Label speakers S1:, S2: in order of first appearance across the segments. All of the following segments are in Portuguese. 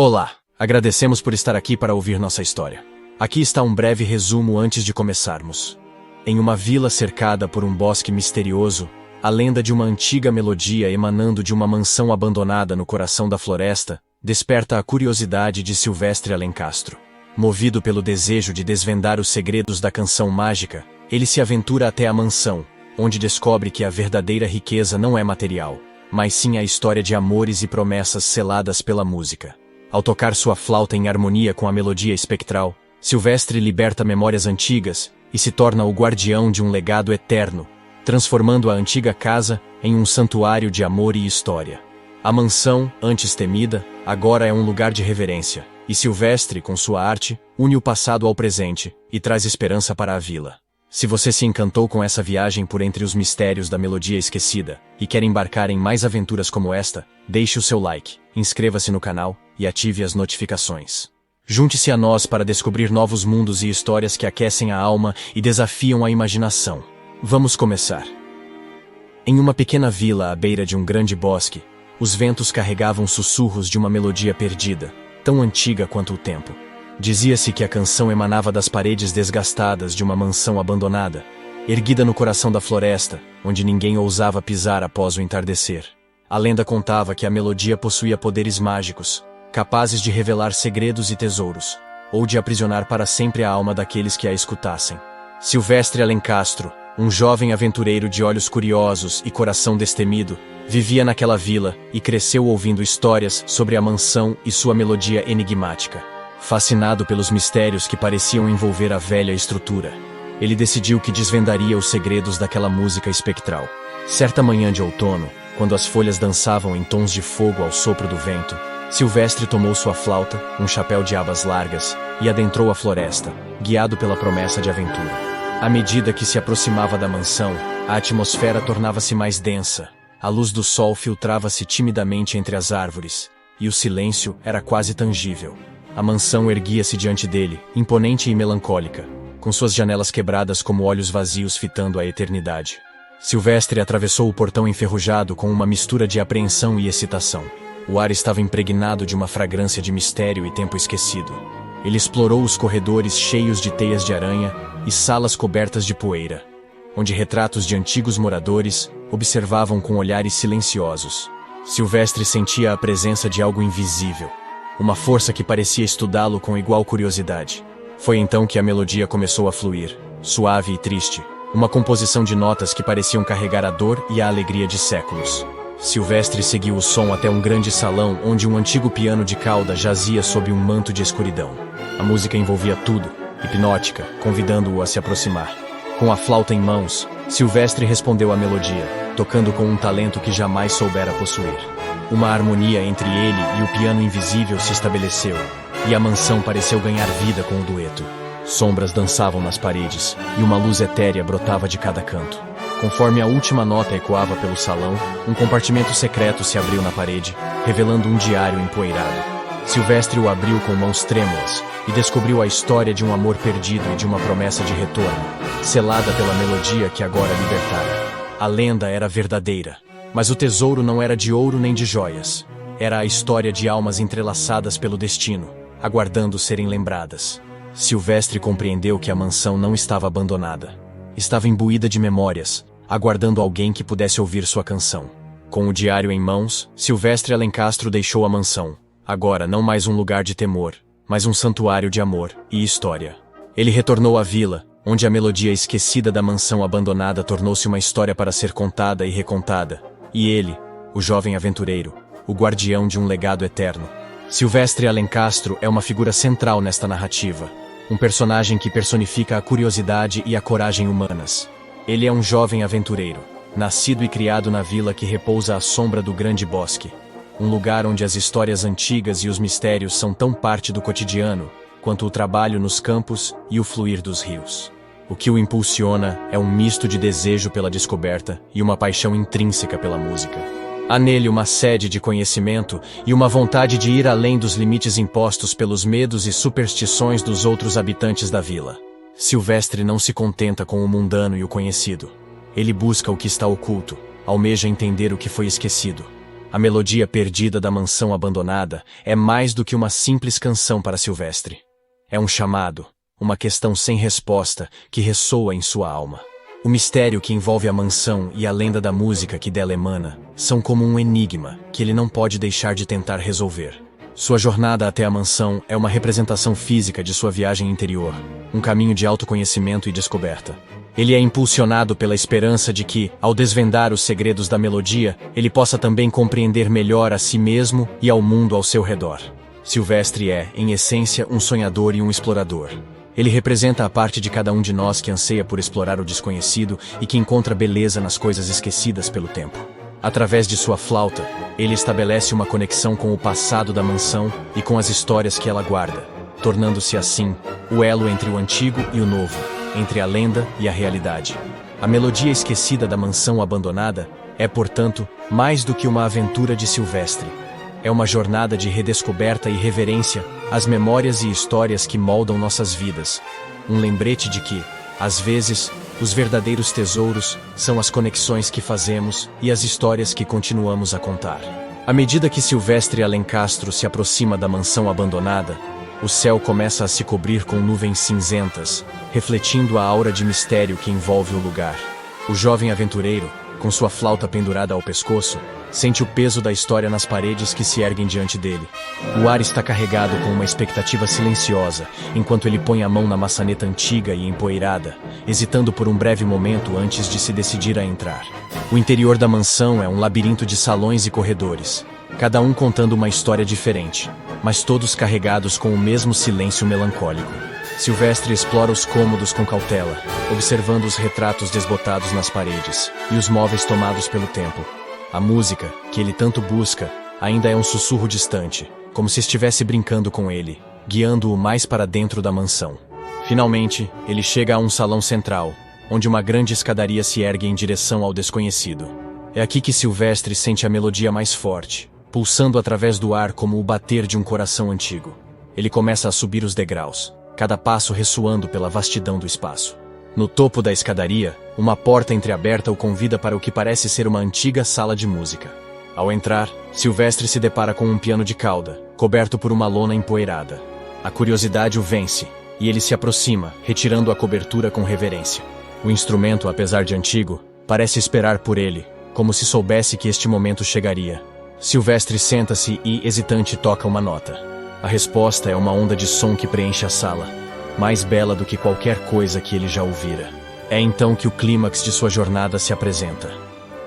S1: Olá, agradecemos por estar aqui para ouvir nossa história. Aqui está um breve resumo antes de começarmos. Em uma vila cercada por um bosque misterioso, a lenda de uma antiga melodia emanando de uma mansão abandonada no coração da floresta desperta a curiosidade de Silvestre Alencastro. Movido pelo desejo de desvendar os segredos da canção mágica, ele se aventura até a mansão, onde descobre que a verdadeira riqueza não é material, mas sim a história de amores e promessas seladas pela música. Ao tocar sua flauta em harmonia com a melodia espectral, Silvestre liberta memórias antigas e se torna o guardião de um legado eterno, transformando a antiga casa em um santuário de amor e história. A mansão, antes temida, agora é um lugar de reverência, e Silvestre, com sua arte, une o passado ao presente e traz esperança para a vila. Se você se encantou com essa viagem por entre os mistérios da melodia esquecida e quer embarcar em mais aventuras como esta, deixe o seu like, inscreva-se no canal e ative as notificações. Junte-se a nós para descobrir novos mundos e histórias que aquecem a alma e desafiam a imaginação. Vamos começar. Em uma pequena vila à beira de um grande bosque, os ventos carregavam sussurros de uma melodia perdida, tão antiga quanto o tempo. Dizia-se que a canção emanava das paredes desgastadas de uma mansão abandonada, erguida no coração da floresta, onde ninguém ousava pisar após o entardecer. A lenda contava que a melodia possuía poderes mágicos, capazes de revelar segredos e tesouros, ou de aprisionar para sempre a alma daqueles que a escutassem. Silvestre Alencastro, um jovem aventureiro de olhos curiosos e coração destemido, vivia naquela vila e cresceu ouvindo histórias sobre a mansão e sua melodia enigmática. Fascinado pelos mistérios que pareciam envolver a velha estrutura, ele decidiu que desvendaria os segredos daquela música espectral. Certa manhã de outono, quando as folhas dançavam em tons de fogo ao sopro do vento, Silvestre tomou sua flauta, um chapéu de abas largas, e adentrou a floresta, guiado pela promessa de aventura. À medida que se aproximava da mansão, a atmosfera tornava-se mais densa, a luz do sol filtrava-se timidamente entre as árvores, e o silêncio era quase tangível. A mansão erguia-se diante dele, imponente e melancólica, com suas janelas quebradas como olhos vazios fitando a eternidade. Silvestre atravessou o portão enferrujado com uma mistura de apreensão e excitação. O ar estava impregnado de uma fragrância de mistério e tempo esquecido. Ele explorou os corredores cheios de teias de aranha e salas cobertas de poeira, onde retratos de antigos moradores observavam com olhares silenciosos. Silvestre sentia a presença de algo invisível, uma força que parecia estudá-lo com igual curiosidade. Foi então que a melodia começou a fluir, suave e triste, uma composição de notas que pareciam carregar a dor e a alegria de séculos. Silvestre seguiu o som até um grande salão onde um antigo piano de cauda jazia sob um manto de escuridão. A música envolvia tudo, hipnótica, convidando-o a se aproximar. Com a flauta em mãos, Silvestre respondeu à melodia, tocando com um talento que jamais soubera possuir. Uma harmonia entre ele e o piano invisível se estabeleceu, e a mansão pareceu ganhar vida com o dueto. Sombras dançavam nas paredes, e uma luz etérea brotava de cada canto. Conforme a última nota ecoava pelo salão, um compartimento secreto se abriu na parede, revelando um diário empoeirado. Silvestre o abriu com mãos trêmulas e descobriu a história de um amor perdido e de uma promessa de retorno, selada pela melodia que agora libertara. A lenda era verdadeira, mas o tesouro não era de ouro nem de joias. Era a história de almas entrelaçadas pelo destino, aguardando serem lembradas. Silvestre compreendeu que a mansão não estava abandonada. Estava imbuída de memórias, aguardando alguém que pudesse ouvir sua canção. Com o diário em mãos, Silvestre Alencastro deixou a mansão. Agora não mais um lugar de temor, mas um santuário de amor e história. Ele retornou à vila, onde a melodia esquecida da mansão abandonada tornou-se uma história para ser contada e recontada. E ele, o jovem aventureiro, o guardião de um legado eterno. Silvestre Alencastro é uma figura central nesta narrativa, um personagem que personifica a curiosidade e a coragem humanas. Ele é um jovem aventureiro, nascido e criado na vila que repousa à sombra do grande bosque, um lugar onde as histórias antigas e os mistérios são tão parte do cotidiano, quanto o trabalho nos campos e o fluir dos rios. O que o impulsiona é um misto de desejo pela descoberta e uma paixão intrínseca pela música. Há nele uma sede de conhecimento e uma vontade de ir além dos limites impostos pelos medos e superstições dos outros habitantes da vila. Silvestre não se contenta com o mundano e o conhecido. Ele busca o que está oculto, almeja entender o que foi esquecido. A melodia perdida da mansão abandonada é mais do que uma simples canção para Silvestre. É um chamado, uma questão sem resposta que ressoa em sua alma. O mistério que envolve a mansão e a lenda da música que dela emana são como um enigma que ele não pode deixar de tentar resolver. Sua jornada até a mansão é uma representação física de sua viagem interior, um caminho de autoconhecimento e descoberta. Ele é impulsionado pela esperança de que, ao desvendar os segredos da melodia, ele possa também compreender melhor a si mesmo e ao mundo ao seu redor. Silvestre é, em essência, um sonhador e um explorador. Ele representa a parte de cada um de nós que anseia por explorar o desconhecido e que encontra beleza nas coisas esquecidas pelo tempo. Através de sua flauta, ele estabelece uma conexão com o passado da mansão e com as histórias que ela guarda, tornando-se assim o elo entre o antigo e o novo, entre a lenda e a realidade. A melodia esquecida da mansão abandonada é, portanto, mais do que uma aventura de Silvestre. É uma jornada de redescoberta e reverência às memórias e histórias que moldam nossas vidas. Um lembrete de que, às vezes, os verdadeiros tesouros são as conexões que fazemos e as histórias que continuamos a contar. À medida que Silvestre Alencastro se aproxima da mansão abandonada, o céu começa a se cobrir com nuvens cinzentas, refletindo a aura de mistério que envolve o lugar. O jovem aventureiro, com sua flauta pendurada ao pescoço, sente o peso da história nas paredes que se erguem diante dele. O ar está carregado com uma expectativa silenciosa, enquanto ele põe a mão na maçaneta antiga e empoeirada, hesitando por um breve momento antes de se decidir a entrar. O interior da mansão é um labirinto de salões e corredores, cada um contando uma história diferente, mas todos carregados com o mesmo silêncio melancólico. Silvestre explora os cômodos com cautela, observando os retratos desbotados nas paredes e os móveis tomados pelo tempo. A música, que ele tanto busca, ainda é um sussurro distante, como se estivesse brincando com ele, guiando-o mais para dentro da mansão. Finalmente, ele chega a um salão central, onde uma grande escadaria se ergue em direção ao desconhecido. É aqui que Silvestre sente a melodia mais forte, pulsando através do ar como o bater de um coração antigo. Ele começa a subir os degraus, cada passo ressoando pela vastidão do espaço. No topo da escadaria, uma porta entreaberta o convida para o que parece ser uma antiga sala de música. Ao entrar, Silvestre se depara com um piano de cauda, coberto por uma lona empoeirada. A curiosidade o vence, e ele se aproxima, retirando a cobertura com reverência. O instrumento, apesar de antigo, parece esperar por ele, como se soubesse que este momento chegaria. Silvestre senta-se e, hesitante, toca uma nota. A resposta é uma onda de som que preenche a sala, mais bela do que qualquer coisa que ele já ouvira. É então que o clímax de sua jornada se apresenta.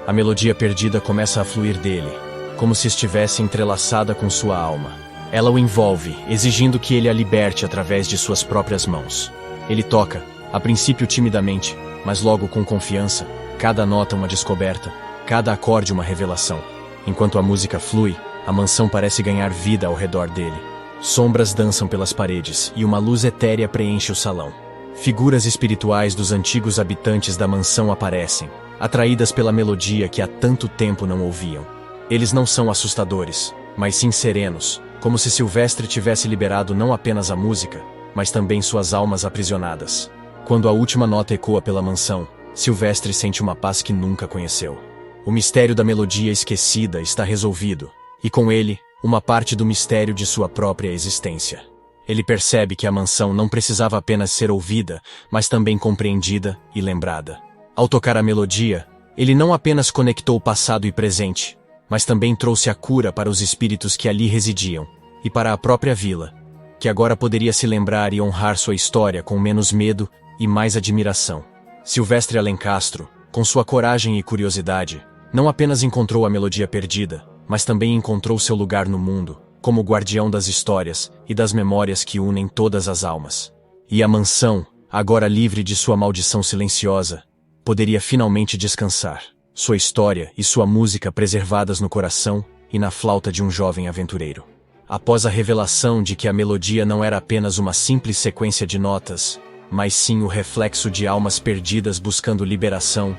S1: A melodia perdida começa a fluir dele, como se estivesse entrelaçada com sua alma. Ela o envolve, exigindo que ele a liberte através de suas próprias mãos. Ele toca, a princípio timidamente, mas logo com confiança, cada nota uma descoberta, cada acorde uma revelação. Enquanto a música flui, a mansão parece ganhar vida ao redor dele. Sombras dançam pelas paredes e uma luz etérea preenche o salão. Figuras espirituais dos antigos habitantes da mansão aparecem, atraídas pela melodia que há tanto tempo não ouviam. Eles não são assustadores, mas sim serenos, como se Silvestre tivesse liberado não apenas a música, mas também suas almas aprisionadas. Quando a última nota ecoa pela mansão, Silvestre sente uma paz que nunca conheceu. O mistério da melodia esquecida está resolvido, e com ele, uma parte do mistério de sua própria existência. Ele percebe que a mansão não precisava apenas ser ouvida, mas também compreendida e lembrada. Ao tocar a melodia, ele não apenas conectou o passado e presente, mas também trouxe a cura para os espíritos que ali residiam, e para a própria vila, que agora poderia se lembrar e honrar sua história com menos medo e mais admiração. Silvestre Alencastro, com sua coragem e curiosidade, não apenas encontrou a melodia perdida, mas também encontrou seu lugar no mundo, como guardião das histórias e das memórias que unem todas as almas. E a mansão, agora livre de sua maldição silenciosa, poderia finalmente descansar, sua história e sua música preservadas no coração e na flauta de um jovem aventureiro. Após a revelação de que a melodia não era apenas uma simples sequência de notas, mas sim o reflexo de almas perdidas buscando liberação,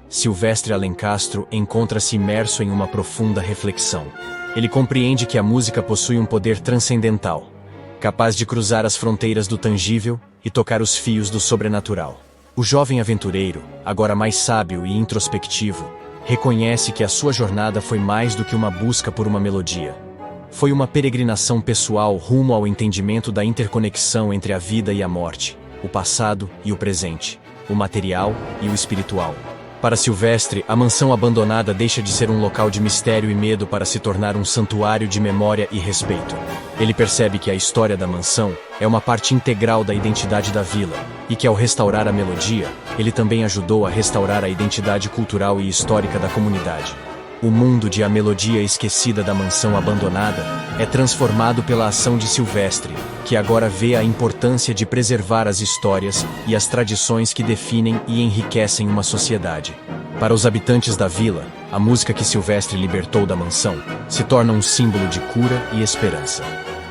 S1: Silvestre Alencastro encontra-se imerso em uma profunda reflexão. Ele compreende que a música possui um poder transcendental, capaz de cruzar as fronteiras do tangível e tocar os fios do sobrenatural. O jovem aventureiro, agora mais sábio e introspectivo, reconhece que a sua jornada foi mais do que uma busca por uma melodia. Foi uma peregrinação pessoal rumo ao entendimento da interconexão entre a vida e a morte, o passado e o presente, o material e o espiritual. Para Silvestre, a mansão abandonada deixa de ser um local de mistério e medo para se tornar um santuário de memória e respeito. Ele percebe que a história da mansão é uma parte integral da identidade da vila, e que ao restaurar a melodia, ele também ajudou a restaurar a identidade cultural e histórica da comunidade. O mundo de A Melodia Esquecida da Mansão Abandonada é transformado pela ação de Silvestre, que agora vê a importância de preservar as histórias e as tradições que definem e enriquecem uma sociedade. Para os habitantes da vila, a música que Silvestre libertou da mansão se torna um símbolo de cura e esperança.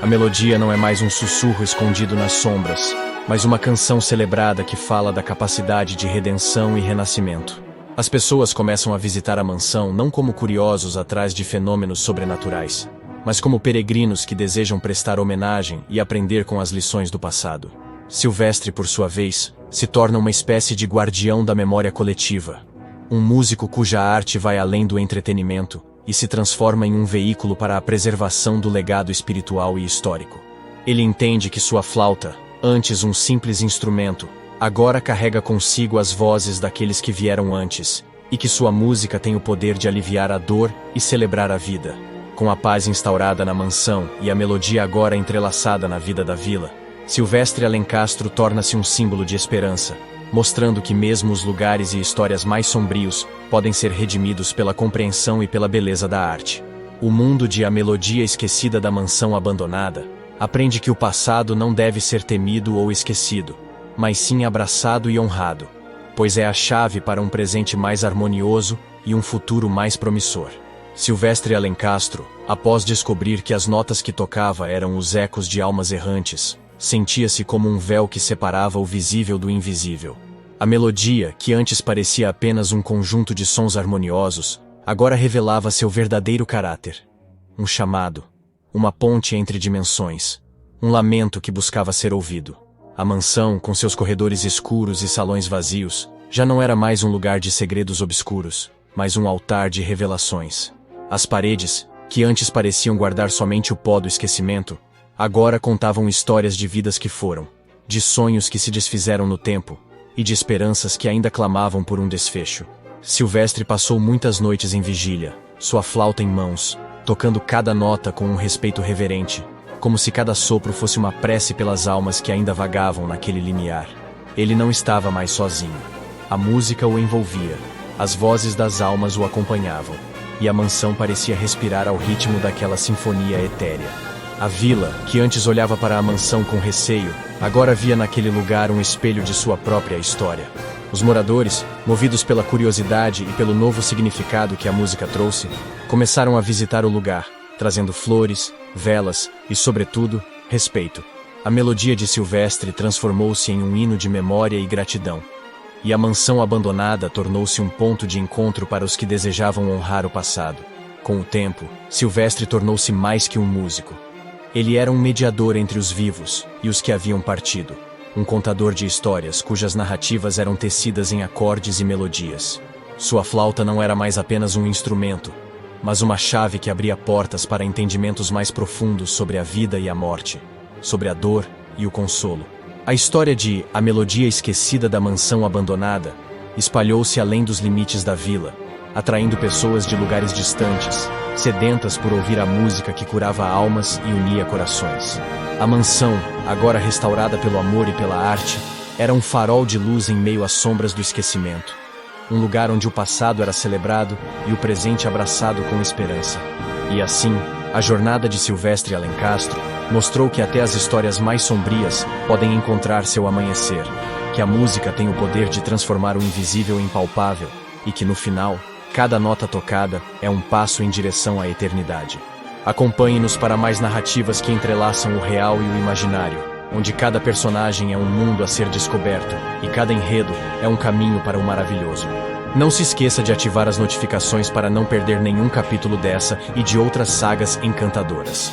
S1: A melodia não é mais um sussurro escondido nas sombras, mas uma canção celebrada que fala da capacidade de redenção e renascimento. As pessoas começam a visitar a mansão não como curiosos atrás de fenômenos sobrenaturais, mas como peregrinos que desejam prestar homenagem e aprender com as lições do passado. Silvestre, por sua vez, se torna uma espécie de guardião da memória coletiva. Um músico cuja arte vai além do entretenimento e se transforma em um veículo para a preservação do legado espiritual e histórico. Ele entende que sua flauta, antes um simples instrumento, agora carrega consigo as vozes daqueles que vieram antes, e que sua música tem o poder de aliviar a dor e celebrar a vida. Com a paz instaurada na mansão e a melodia agora entrelaçada na vida da vila, Silvestre Alencastro torna-se um símbolo de esperança, mostrando que mesmo os lugares e histórias mais sombrios podem ser redimidos pela compreensão e pela beleza da arte. O mundo de A Melodia Esquecida da Mansão Abandonada aprende que o passado não deve ser temido ou esquecido, mas sim abraçado e honrado, pois é a chave para um presente mais harmonioso e um futuro mais promissor. Silvestre Alencastro, após descobrir que as notas que tocava eram os ecos de almas errantes, sentia-se como um véu que separava o visível do invisível. A melodia, que antes parecia apenas um conjunto de sons harmoniosos, agora revelava seu verdadeiro caráter. Um chamado, uma ponte entre dimensões, um lamento que buscava ser ouvido. A mansão, com seus corredores escuros e salões vazios, já não era mais um lugar de segredos obscuros, mas um altar de revelações. As paredes, que antes pareciam guardar somente o pó do esquecimento, agora contavam histórias de vidas que foram, de sonhos que se desfizeram no tempo, e de esperanças que ainda clamavam por um desfecho. Silvestre passou muitas noites em vigília, sua flauta em mãos, tocando cada nota com um respeito reverente, como se cada sopro fosse uma prece pelas almas que ainda vagavam naquele limiar. Ele não estava mais sozinho. A música o envolvia, as vozes das almas o acompanhavam, e a mansão parecia respirar ao ritmo daquela sinfonia etérea. A vila, que antes olhava para a mansão com receio, agora via naquele lugar um espelho de sua própria história. Os moradores, movidos pela curiosidade e pelo novo significado que a música trouxe, começaram a visitar o lugar, trazendo flores, velas e, sobretudo, respeito. A melodia de Silvestre transformou-se em um hino de memória e gratidão. E a mansão abandonada tornou-se um ponto de encontro para os que desejavam honrar o passado. Com o tempo, Silvestre tornou-se mais que um músico. Ele era um mediador entre os vivos e os que haviam partido. Um contador de histórias cujas narrativas eram tecidas em acordes e melodias. Sua flauta não era mais apenas um instrumento, mas uma chave que abria portas para entendimentos mais profundos sobre a vida e a morte, sobre a dor e o consolo. A história de A Melodia Esquecida da Mansão Abandonada espalhou-se além dos limites da vila, atraindo pessoas de lugares distantes, sedentas por ouvir a música que curava almas e unia corações. A mansão, agora restaurada pelo amor e pela arte, era um farol de luz em meio às sombras do esquecimento. Um lugar onde o passado era celebrado e o presente abraçado com esperança. E assim, a jornada de Silvestre Alencastro mostrou que até as histórias mais sombrias podem encontrar seu amanhecer, que a música tem o poder de transformar o invisível em palpável e que, no final, cada nota tocada é um passo em direção à eternidade. Acompanhe-nos para mais narrativas que entrelaçam o real e o imaginário, onde cada personagem é um mundo a ser descoberto e cada enredo é um caminho para o maravilhoso. Não se esqueça de ativar as notificações para não perder nenhum capítulo dessa e de outras sagas encantadoras.